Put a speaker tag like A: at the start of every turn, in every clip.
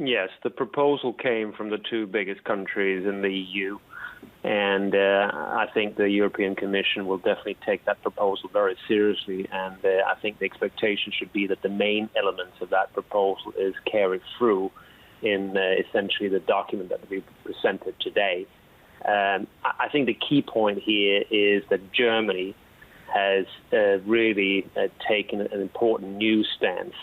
A: Yes, the proposal came from the two biggest countries in the EU, and I think the European Commission will definitely take that proposal very seriously, and I think the expectation should be that the main elements of that proposal is carried through in essentially the document that we presented today. I think the key point here is that Germany has really taken an important new stance,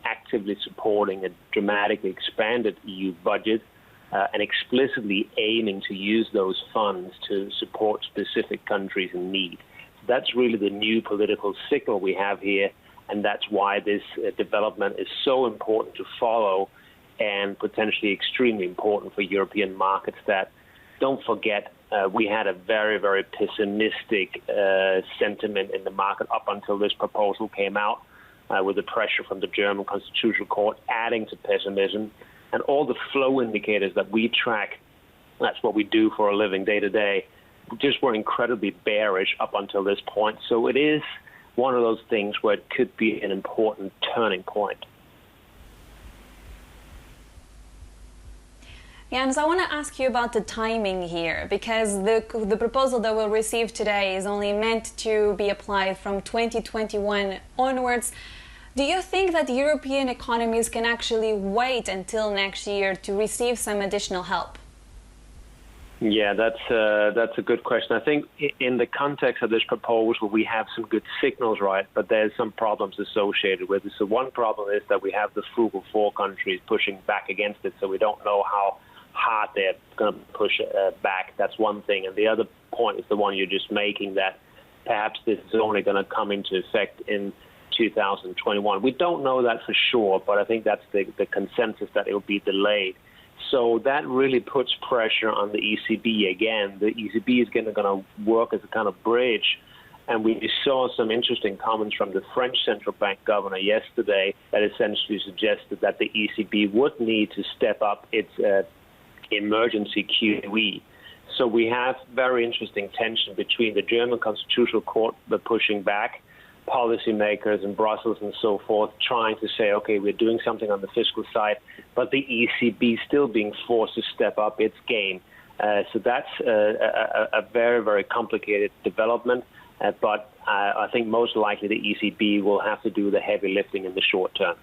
A: actively supporting a dramatically expanded EU budget and explicitly aiming to use those funds to support specific countries in need. That's really the new political signal we have here, and that's why this development is so important to follow and potentially extremely important for European markets. That, don't forget, we had a very, very pessimistic sentiment in the market up until this proposal came out, with the pressure from the German Constitutional Court adding to pessimism. And all the flow indicators that we track, that's what we do for a living day to day, just were incredibly bearish up until this point. So it is one of those things where it could be an important turning point.
B: Jens, I want to ask you about the timing here, because the proposal that we'll receive today is only meant to be applied from 2021 onwards. Do you think that European economies can actually wait until next year to receive some additional help?
A: Yeah, that's a good question. I think in the context of this proposal, we have some good signals, right? But there's some problems associated with it. So one problem is that we have the frugal four countries pushing back against it, so we don't know how hard they're going to push back. That's one thing. And the other point is the one you're just making, that perhaps this is only going to come into effect in 2021. We don't know that for sure, but I think that's the consensus, that it will be delayed. So that really puts pressure on the ECB again. The ECB is going to work as a kind of bridge. And we saw some interesting comments from the French central bank governor yesterday that essentially suggested that the ECB would need to step up its emergency QE. So we have very interesting tension between the German Constitutional Court, the pushing back, policymakers in Brussels and so forth, trying to say, okay, we're doing something on the fiscal side, but the ECB still being forced to step up its game. So that's a very, very complicated development, but I think most likely the ECB will have to do the heavy lifting in the short term.